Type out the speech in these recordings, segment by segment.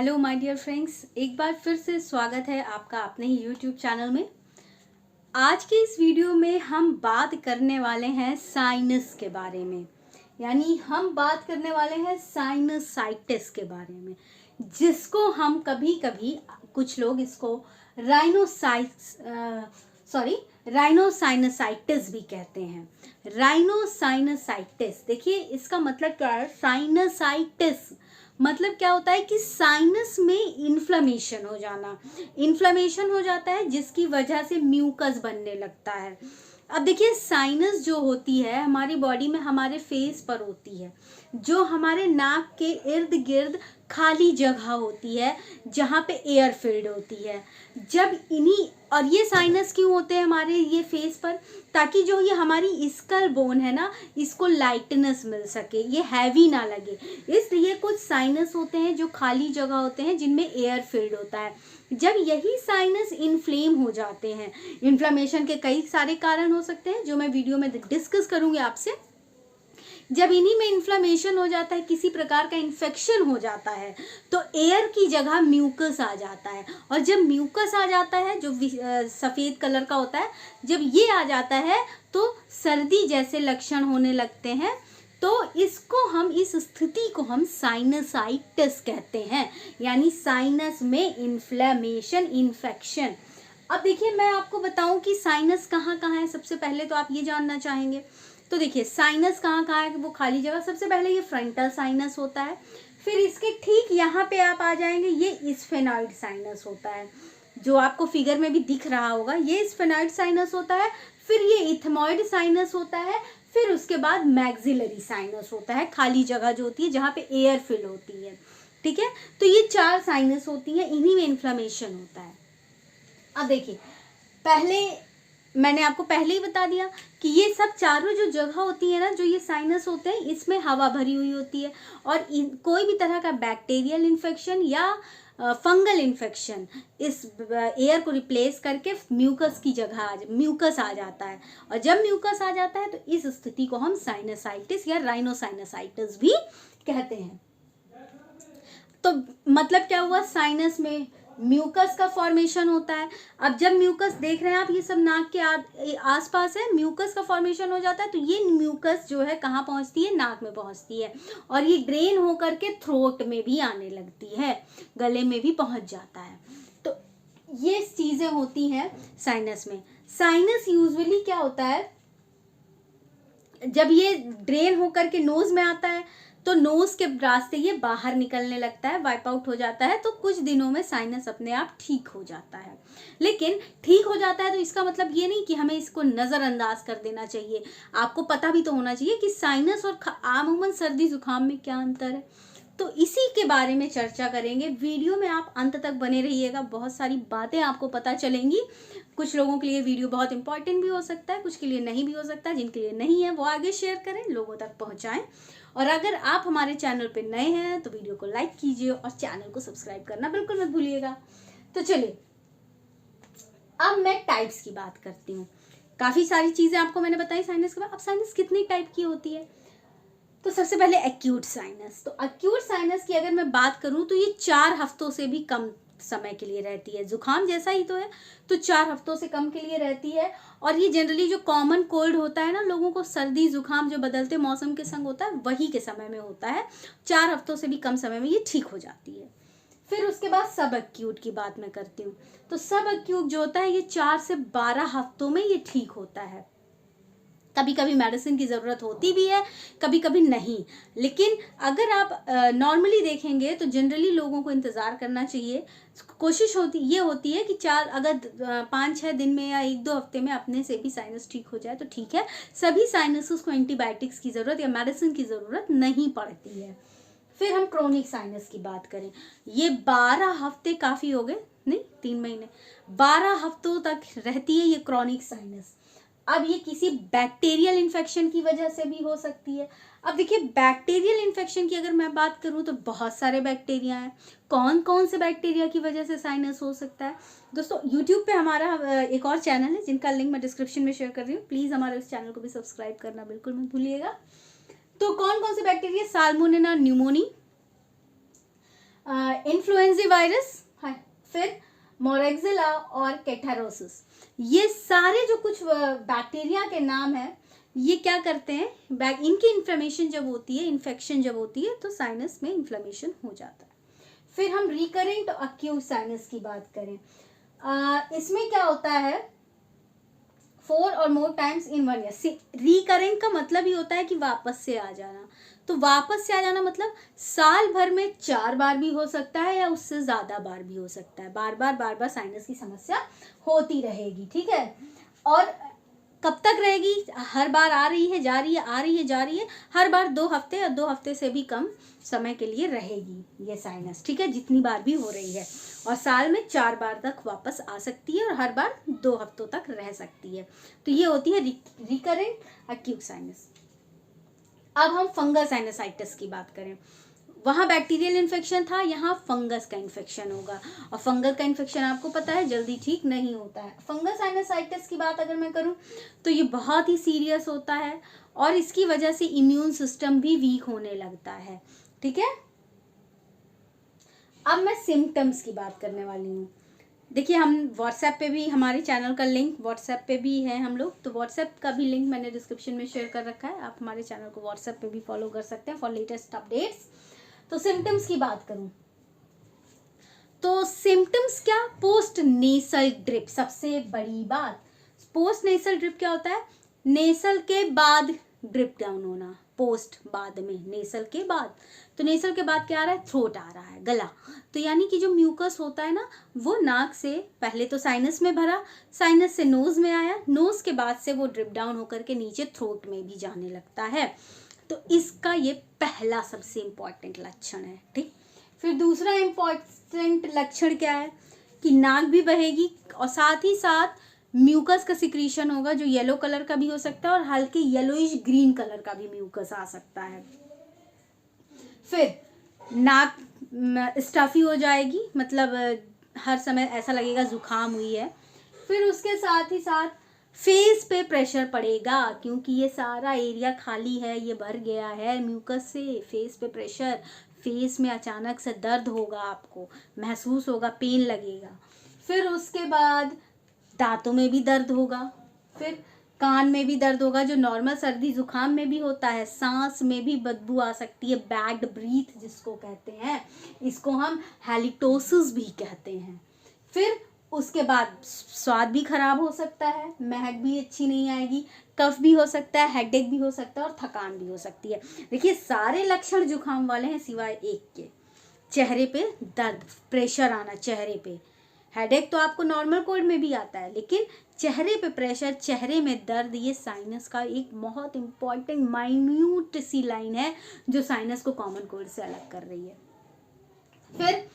Hello my dear friends, एक बार फिर से स्वागत है आपका अपने ही यूट्यूब चैनल में। आज के इस वीडियो में हम बात करने वाले हैं साइनस के बारे में, यानी हम बात करने वाले हैं साइनसाइटिस के बारे में, जिसको हम कभी कभी कुछ लोग इसको राइनोसाइनसाइटिस भी कहते हैं। राइनोसाइनसाइटिस, देखिए इसका मतलब क्या है। साइनसाइटिस मतलब क्या होता है कि साइनस में इन्फ्लेमेशन हो जाना, इन्फ्लेमेशन हो जाता है जिसकी वजह से म्यूकस बनने लगता है। अब देखिए साइनस जो होती है हमारी बॉडी में, हमारे फेस पर होती है, जो हमारे नाक के इर्द गिर्द खाली जगह होती है जहाँ पे एयर फिल्ड होती है। जब इन्हीं और ये साइनस क्यों होते हैं हमारे ये फेस पर, ताकि जो ये हमारी स्कल बोन है ना, इसको लाइटनेस मिल सके, ये हैवी ना लगे। इसलिए कुछ साइनस होते हैं जो खाली जगह होते हैं जिनमें एयर फिल्ड होता है। जब यही साइनस इन्फ्लेम हो जाते हैं, इन्फ्लेमेशन के कई सारे कारण हो सकते हैं जो मैं वीडियो में डिस्कस करूंगी आपसे। जब इन्हीं में इन्फ्लेमेशन हो जाता है, किसी प्रकार का इन्फेक्शन हो जाता है, तो एयर की जगह म्यूकस आ जाता है। और जब म्यूकस आ जाता है जो सफ़ेद कलर का होता है, जब ये आ जाता है तो सर्दी जैसे लक्षण होने लगते हैं। तो इसको हम, इस स्थिति को हम साइनसाइटिस कहते हैं, यानी साइनस में इन्फ्लेमेशन, इन्फेक्शन। अब देखिए मैं आपको बताऊं कि साइनस कहाँ कहाँ है। सबसे पहले तो आप ये जानना चाहेंगे, तो देखिए साइनस कहाँ कहाँ है, वो खाली जगह। सबसे पहले ये फ्रंटल साइनस होता है, फिर इसके ठीक यहाँ पे आप आ जाएंगे, ये स्फेनॉइड साइनस होता है, जो आपको फिगर में भी दिख रहा होगा, ये स्फेनॉइड साइनस होता है। फिर ये इथमॉइड साइनस होता है, फिर उसके बाद मैक्सिलरी साइनस होता है, खाली जगह जो होती है जहाँ पे एयर फिल होती है। ठीक है, तो ये 4 साइनस होती हैं, इन्हीं में इन्फ्लेमेशन होता है। अब देखिए, पहले मैंने आपको पहले ही बता दिया कि ये सब चारों जो जगह होती है ना, जो ये साइनस होते हैं, इसमें हवा भरी हुई होती है। और कोई भी तरह का बैक्टीरियल इन्फेक्शन या फंगल इन्फेक्शन इस एयर को रिप्लेस करके म्यूकस की जगह म्यूकस आ जाता है। और जब म्यूकस आ जाता है तो इस स्थिति को हम साइनसाइटिस या राइनोसाइनसाइटिस भी कहते हैं। तो मतलब क्या हुआ, साइनस में म्यूकस का फॉर्मेशन होता है। अब जब म्यूकस देख रहे हैं आप, ये सब नाक के आसपास है, म्यूकस का फॉर्मेशन हो जाता है, तो ये म्यूकस जो है कहाँ पहुँचती है, नाक में पहुँचती है, और ये ड्रेन होकर के थ्रोट में भी आने लगती है, गले में भी पहुँच जाता है। तो ये चीज़ें होती हैं साइनस में। साइनस यूजुअली क्या होता है, जब ये ड्रेन होकर के नोज में आता है तो नोज के रास्ते ये बाहर निकलने लगता है, वाइप आउट हो जाता है। तो कुछ दिनों में साइनस अपने आप ठीक हो जाता है। लेकिन ठीक हो जाता है तो इसका मतलब ये नहीं कि हमें इसको नज़रअंदाज कर देना चाहिए। आपको पता भी तो होना चाहिए कि साइनस और आमूमन सर्दी जुकाम में क्या अंतर है। तो इसी के बारे में चर्चा करेंगे। वीडियो में आप अंत तक बने रहिएगा, बहुत सारी बातें आपको पता चलेंगी। कुछ लोगों के लिए वीडियो बहुत इंपॉर्टेंट भी हो सकता है, कुछ के लिए नहीं भी हो सकता है। जिनके लिए नहीं है वो आगे शेयर करें, लोगों तक पहुंचाएं। और अगर आप हमारे चैनल पे नए हैं तो वीडियो को लाइक कीजिए और चैनल को सब्सक्राइब करना बिल्कुल मत भूलिएगा। तो चलिए अब मैं टाइप्स की बात करती हूँ। काफ़ी सारी चीज़ें आपको मैंने बताई साइनस के बाद। अब साइनस कितनी टाइप की होती है, तो सबसे पहले एक्यूट साइनस। तो एक्यूट साइनस की अगर मैं बात करूं तो ये 4 हफ्तों से भी कम समय के लिए रहती है। जुकाम जैसा ही तो है, तो 4 हफ्तों से कम के लिए रहती है। और ये जनरली जो कॉमन कोल्ड होता है ना, लोगों को सर्दी जुकाम जो बदलते मौसम के संग होता है, वही के समय में होता है। 4 हफ्तों से भी कम समय में ये ठीक हो जाती है। फिर उसके बाद सब एक्यूट की बात मैं करती हूँ। तो सब एक्यूट जो होता है ये 4 से 12 हफ्तों में ये ठीक होता है। कभी कभी मेडिसिन की ज़रूरत होती भी है, कभी कभी नहीं। लेकिन अगर आप नॉर्मली देखेंगे तो जनरली लोगों को इंतज़ार करना चाहिए। कोशिश होती है कि 5-6 दिन में या 1-2 हफ्ते में अपने से भी साइनस ठीक हो जाए तो ठीक है। सभी साइनसेस को एंटीबायोटिक्स की ज़रूरत या मेडिसिन की ज़रूरत नहीं पड़ती है। फिर हम क्रोनिक साइनस की बात करें, ये 12 हफ्ते काफ़ी हो गए, नहीं 3 महीने, 12 हफ्तों तक रहती है ये क्रोनिक साइनस। अब ये किसी बैक्टीरियल इन्फेक्शन की वजह से भी हो सकती है। अब देखिए बैक्टीरियल इन्फेक्शन की अगर मैं बात करूं तो बहुत सारे बैक्टीरिया हैं। कौन कौन से बैक्टीरिया की वजह से साइनस हो सकता है, दोस्तों यूट्यूब पे हमारा एक और चैनल है जिनका लिंक मैं डिस्क्रिप्शन में शेयर कर रही हूँ। प्लीज़ हमारे उस चैनल को भी सब्सक्राइब करना बिल्कुल मत भूलिएगा। तो कौन कौन से bacteria, salmonella pneumoniae, influenza virus, फिर मोरेक्सिला और कैथारोसिस, ये सारे जो कुछ बैक्टीरिया के नाम है, ये क्या करते हैं, इनकी इन्फ्लेमेशन जब होती है, इन्फेक्शन जब होती है, तो साइनस में इन्फ्लेमेशन हो जाता है। फिर हम रिकरेंट अक्यूट साइनस की बात करें, इसमें क्या होता है, 4 और more times in 1 year. Recurrent का मतलब ही होता है कि वापस से आ जाना, तो वापस से आ जाना मतलब साल भर में 4 बार भी हो सकता है या उससे ज़्यादा बार भी हो सकता है, बार बार साइनस की समस्या होती रहेगी, ठीक है। और कब तक रहेगी, हर बार आ रही है जा रही है, आ रही है जा रही है, हर बार 2 हफ्ते या 2 हफ्ते से भी कम समय के लिए रहेगी ये साइनस, ठीक है, जितनी बार भी हो रही है, और साल में 4 बार तक वापस आ सकती है और हर बार 2 हफ्तों तक रह सकती है। तो ये होती है रिकरेंट एक्यूट साइनस। अब हम फंगल साइनसाइटिस की बात करें, वहाँ बैक्टीरियल इन्फेक्शन था, यहाँ फंगस का इन्फेक्शन होगा, और फंगल का इन्फेक्शन आपको पता है जल्दी ठीक नहीं होता है। फंगल साइनसाइटिस की बात अगर मैं करूँ तो ये बहुत ही सीरियस होता है और इसकी वजह से इम्यून सिस्टम भी वीक होने लगता है, ठीक है। अब मैं सिम्टम्स की बात करने वाली हूँ। देखिए, हम व्हाट्सएप पे भी, हमारे चैनल का लिंक व्हाट्सएप पे भी है हम लोग, तो व्हाट्सएप का भी लिंक मैंने डिस्क्रिप्शन में शेयर कर रखा है, आप हमारे चैनल को व्हाट्सएप पे भी फॉलो कर सकते हैं फॉर लेटेस्ट अपडेट्स। तो सिम्टम्स की बात करूं तो सिम्टम्स क्या, पोस्ट नेसल ड्रिप, सबसे बड़ी बात, पोस्ट नेसल ड्रिप क्या होता है, नेसल के बाद ड्रिप डाउन होना, पोस्ट बाद में, नेसल के बाद, तो नेसल के बाद क्या आ रहा है, थ्रोट आ रहा है, गला, तो यानी कि जो म्यूकस होता है ना, वो नाक से पहले तो साइनस में भरा, साइनस से नोज में आया, नोज के बाद से वो ड्रिप डाउन होकर के नीचे थ्रोट में भी जाने लगता है, तो इसका ये पहला सबसे इम्पॉर्टेंट लक्षण है, ठीक। फिर दूसरा इम्पॉर्टेंट लक्षण क्या है कि नाक भी बहेगी और साथ ही साथ म्यूकस का सिक्रीशन होगा, जो येलो कलर का भी हो सकता है और हल्के येलोइश ग्रीन कलर का भी म्यूकस आ सकता है। फिर नाक स्टफी हो जाएगी, मतलब हर समय ऐसा लगेगा जुकाम हुई है। फिर उसके साथ ही साथ फेस पे प्रेशर पड़ेगा, क्योंकि ये सारा एरिया खाली है, ये भर गया है म्यूकस से, फेस पे प्रेशर, फेस में अचानक से दर्द होगा, आपको महसूस होगा, पेन लगेगा। फिर उसके बाद दांतों में भी दर्द होगा, फिर कान में भी दर्द होगा, जो नॉर्मल सर्दी जुकाम में भी होता है। सांस में भी बदबू आ सकती है, बैड ब्रीथ जिसको कहते हैं, इसको हम हैलिटोसिस भी कहते हैं। फिर उसके बाद स्वाद भी खराब हो सकता है, महक भी अच्छी नहीं आएगी, कफ भी हो सकता है, हेडेक भी हो सकता है और थकान भी हो सकती है। देखिए, सारे लक्षण जुकाम वाले हैं सिवाय एक के, चेहरे पे दर्द, प्रेशर आना चेहरे पे। हेडेक तो आपको नॉर्मल कोल्ड में भी आता है, लेकिन चेहरे पे प्रेशर, चेहरे में दर्द, ये साइनस का एक बहुत इंपॉर्टेंट माइन्यूट सी लाइन है जो साइनस को कॉमन कोल्ड से अलग कर रही है। फिर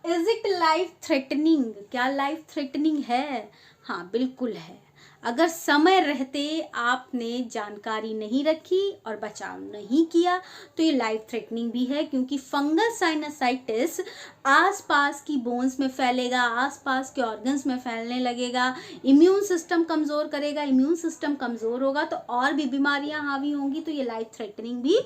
इज इट लाइफ थ्रेटनिंग, क्या लाइफ थ्रेटनिंग है? हाँ, बिल्कुल है। अगर समय रहते आपने जानकारी नहीं रखी और बचाव नहीं किया तो ये लाइफ थ्रेटनिंग भी है, क्योंकि फंगल साइनसाइटिस आसपास की बोन्स में फैलेगा, आसपास के ऑर्गन्स में फैलने लगेगा, इम्यून सिस्टम कमज़ोर करेगा, इम्यून सिस्टम कमज़ोर होगा तो और भी बीमारियां हावी होंगी, तो ये लाइफ थ्रेटनिंग भी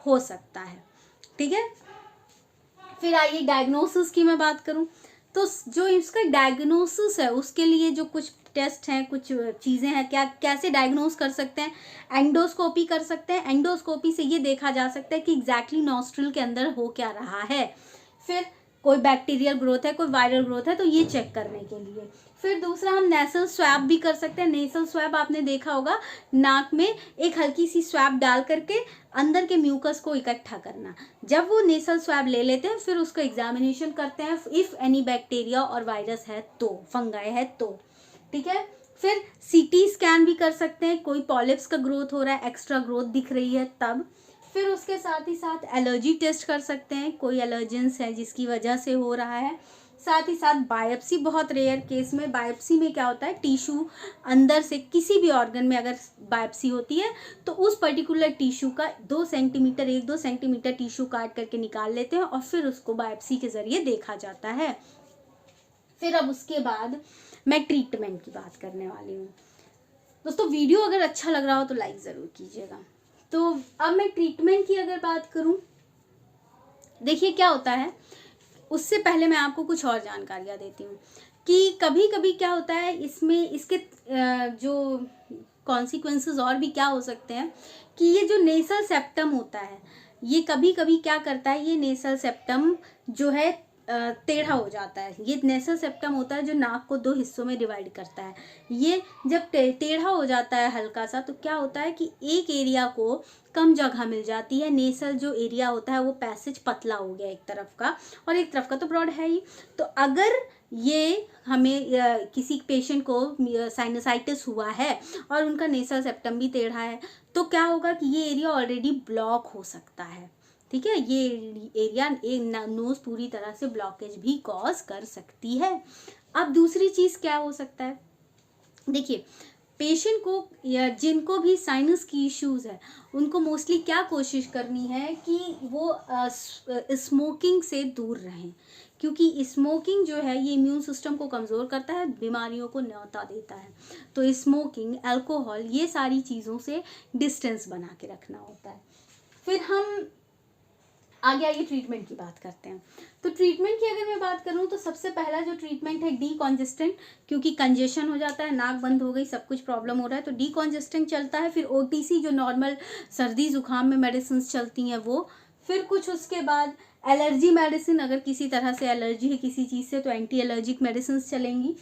हो सकता है, ठीक है। फिर आइए डायग्नोसिस की मैं बात करूं तो जो इसका डायग्नोसिस है उसके लिए जो कुछ टेस्ट हैं, कुछ चीज़ें हैं, क्या कैसे डायग्नोस कर सकते हैं, एंडोस्कोपी कर सकते हैं। एंडोस्कोपी से ये देखा जा सकता है कि एग्जैक्टली नॉस्ट्रिल के अंदर हो क्या रहा है। फिर कोई बैक्टीरियल ग्रोथ है, कोई वायरल ग्रोथ है, तो ये चेक करने के लिए। फिर दूसरा हम नेसल स्वैब भी कर सकते हैं। नेसल स्वैब आपने देखा होगा, नाक में एक हल्की सी स्वैब डाल करके अंदर के म्यूकस को इकट्ठा करना। जब वो नेसल स्वैब ले लेते हैं फिर उसका एग्जामिनेशन करते हैं, इफ़ एनी बैक्टीरिया और वायरस है तो, फंगाई है तो, ठीक है। फिर सीटी स्कैन भी कर सकते हैं, कोई पॉलिप्स का ग्रोथ हो रहा है, एक्स्ट्रा ग्रोथ दिख रही है तब। फिर उसके साथ ही साथ एलर्जी टेस्ट कर सकते हैं, कोई एलर्जेंस है जिसकी वजह से हो रहा है। साथ ही साथ बायोप्सी, बहुत रेयर केस में, बायोप्सी में क्या होता है, टिश्यू अंदर से किसी भी ऑर्गन में अगर बायोप्सी होती है तो उस पर्टिकुलर टिश्यू का 2 सेंटीमीटर 1-2 सेंटीमीटर टिश्यू काट करके निकाल लेते हैं और फिर उसको बायोप्सी के ज़रिए देखा जाता है। फिर अब उसके बाद मैं ट्रीटमेंट की बात करने वाली हूँ। दोस्तों, वीडियो अगर अच्छा लग रहा हो तो लाइक ज़रूर कीजिएगा। तो अब मैं ट्रीटमेंट की अगर बात करूँ, देखिए क्या होता है, उससे पहले मैं आपको कुछ और जानकारियाँ देती हूँ कि कभी कभी क्या होता है इसमें, इसके जो कॉन्सिक्वेंसेस और भी क्या हो सकते हैं कि ये जो नेसल सेप्टम होता है, ये कभी कभी क्या करता है, ये नेसल सेप्टम जो है टेढ़ा हो जाता है। ये नेसल सेप्टम होता है जो नाक को 2 हिस्सों में डिवाइड करता है। ये जब टेढ़ा हो जाता है हल्का सा, तो क्या होता है कि एक एरिया को कम जगह मिल जाती है। नेसल जो एरिया होता है वो पैसेज पतला हो गया एक तरफ का, और एक तरफ का तो ब्रॉड है ही। तो अगर ये हमें किसी पेशेंट को साइनसाइटिस हुआ है और उनका नेसल सेप्टम भी टेढ़ा है, तो क्या होगा कि ये एरिया ऑलरेडी ब्लॉक हो सकता है। ठीक है, ये एरिया नोज पूरी तरह से ब्लॉकेज भी कॉज कर सकती है। अब दूसरी चीज़ क्या हो सकता है, देखिए पेशेंट को या जिनको भी साइनस की इश्यूज है, उनको मोस्टली क्या कोशिश करनी है कि वो स्मोकिंग से दूर रहें, क्योंकि स्मोकिंग जो है ये इम्यून सिस्टम को कमज़ोर करता है, बीमारियों को न्योता देता है। तो स्मोकिंग, अल्कोहल, ये सारी चीज़ों से डिस्टेंस बना के रखना होता है। फिर हम आगे ट्रीटमेंट की बात करते हैं। तो ट्रीटमेंट की अगर मैं बात करूं तो सबसे पहला जो ट्रीटमेंट है डीकॉन्जेस्टेंट, क्योंकि कंजेशन हो जाता है, नाक बंद हो गई, सब कुछ प्रॉब्लम हो रहा है, तो डीकॉन्जेस्टेंट चलता है। फिर ओटीसी जो नॉर्मल सर्दी जुकाम में मेडिसिन चलती हैं वो। फिर कुछ उसके बाद एलर्जी मेडिसिन, अगर किसी तरह से एलर्जी है किसी चीज़ से तो एंटी एलर्जिक मेडिसिन चलेंगी।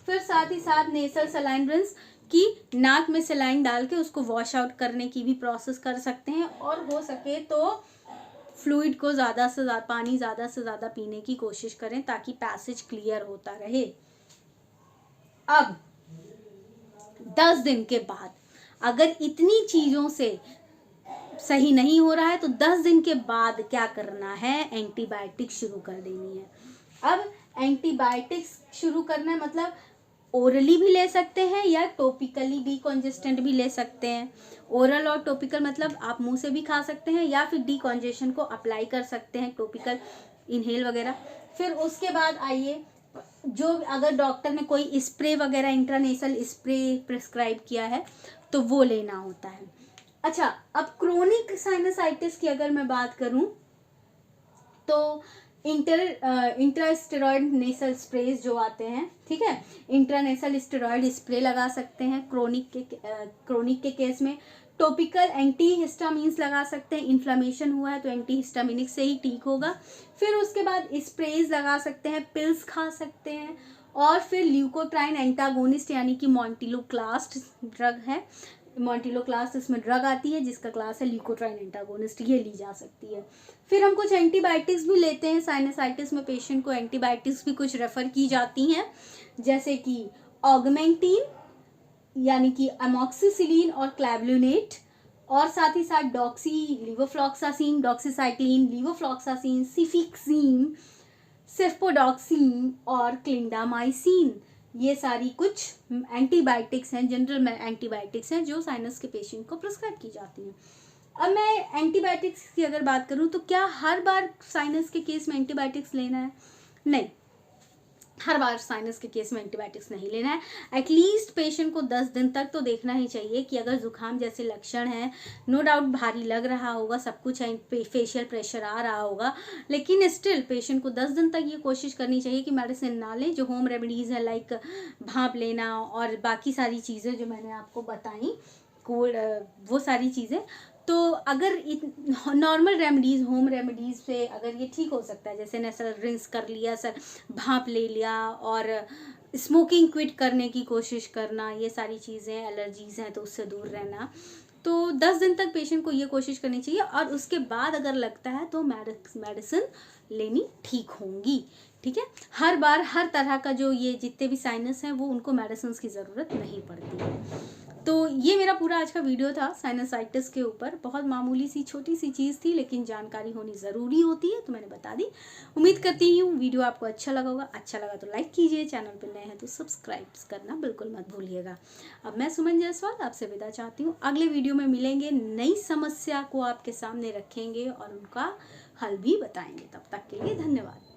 फिर साथ ही साथ नेसल सलाइन रिंस की नाक में सलाइन डाल के उसको वॉश आउट करने की भी प्रोसेस कर सकते हैं, और हो सके तो फ्लूइड को ज़्यादा से ज़्यादा, पानी ज़्यादा से ज़्यादा पीने की कोशिश करें ताकि पैसेज क्लियर होता रहे। अब 10 दिन के बाद अगर इतनी चीज़ों से सही नहीं हो रहा है तो 10 दिन के बाद क्या करना है, एंटीबायोटिक शुरू कर देनी है। अब एंटीबायोटिक्स शुरू करना है मतलब ओरली भी ले सकते हैं या टॉपिकली डीकॉन्जेस्टेंट भी ले सकते हैं। ओरल और टॉपिकल मतलब आप मुंह से भी खा सकते हैं या फिर डीकॉन्जेशन को अप्लाई कर सकते हैं, टॉपिकल इनहेल वगैरह। फिर उसके बाद आइए, जो अगर डॉक्टर ने कोई स्प्रे वगैरह इंट्रानेसल स्प्रे प्रिस्क्राइब किया है तो वो लेना होता है। अच्छा, अब क्रोनिक साइनसाइटिस की अगर मैं बात करूं तो इंट्रास्टेरॉयड नेसल स्प्रेज जो आते हैं, ठीक है, इंट्रानेसल स्टेरॉयड स्प्रे लगा सकते हैं क्रोनिक के केस में। टॉपिकल एंटीहिस्टामिन्स लगा सकते हैं, इन्फ्लेमेशन हुआ है तो एंटीहिस्टामिनिक से ही ठीक होगा। फिर उसके बाद स्प्रेज लगा सकते हैं, पिल्स खा सकते हैं, और फिर ल्यूकोट्राइन एंटागोनिस्ट यानी कि मॉन्टिलोक्लास्ट ड्रग है, मॉन्टिलोक्लास्ट इसमें ड्रग आती है जिसका क्लास है ल्यूकोट्राइन एंटागोनिस्ट, ये ली जा सकती है। फिर हम कुछ एंटीबायोटिक्स भी लेते हैं, साइनसाइटिस में पेशेंट को एंटीबायोटिक्स भी कुछ रेफर की जाती हैं, जैसे कि ऑगमेंटिन यानी कि अमोक्सिसिलिन और क्लैवलिनेट, और साथ ही साथ डॉक्सी, लीवोफ्लॉक्सासिन, डॉक्सीसाइक्लिन, लीवोफ्लॉक्सासिन, सिफिक्सिन, सेफ्पोडॉक्सिन और क्लिंडामाइसिन। ये सारी कुछ एंटीबायोटिक्स हैं, जनरल एंटीबायोटिक्स हैं जो साइनस के पेशेंट को प्रिस्क्राइब की जाती हैं। अब मैं एंटीबायोटिक्स की अगर बात करूं तो क्या हर बार साइनस के केस में एंटीबायोटिक्स लेना है? नहीं, हर बार साइनस के केस में एंटीबायोटिक्स नहीं लेना है। एटलीस्ट पेशेंट को 10 दिन तक तो देखना ही चाहिए कि अगर जुकाम जैसे लक्षण हैं, नो डाउट भारी लग रहा होगा, सब कुछ है, फेशियल प्रेशर आ रहा होगा, लेकिन स्टिल पेशेंट को 10 दिन तक ये कोशिश करनी चाहिए कि मेडिसिन ना लें। जो होम रेमेडीज़ है लाइक भाप लेना और बाकी सारी चीज़ें जो मैंने आपको बताई, वो सारी चीज़ें, तो अगर नॉर्मल रेमेडीज़, होम रेमेडीज़ से अगर ये ठीक हो सकता है, जैसे नेसल रिंस कर लिया, सर भाप ले लिया, और स्मोकिंग क्विट करने की कोशिश करना, ये सारी चीज़ें, एलर्जीज़ हैं तो उससे दूर रहना, तो 10 दिन तक पेशेंट को ये कोशिश करनी चाहिए। और उसके बाद अगर लगता है तो मेडिसिन लेनी ठीक होंगी। ठीक है, हर बार हर तरह का जो ये जितने भी साइनस हैं वो उनको मेडिसिन की ज़रूरत नहीं पड़ती है। तो ये मेरा पूरा आज का वीडियो था साइनसाइटिस के ऊपर। बहुत मामूली सी छोटी सी चीज़ थी, लेकिन जानकारी होनी ज़रूरी होती है तो मैंने बता दी। उम्मीद करती हूँ वीडियो आपको अच्छा लगा होगा। अच्छा लगा तो लाइक कीजिए, चैनल पर नए हैं तो सब्सक्राइब करना बिल्कुल मत भूलिएगा। अब मैं सुमन जायसवाल आपसे विदा चाहती हूँ। अगले वीडियो में मिलेंगे, नई समस्या को आपके सामने रखेंगे और उनका हल भी बताएंगे। तब तक के लिए धन्यवाद।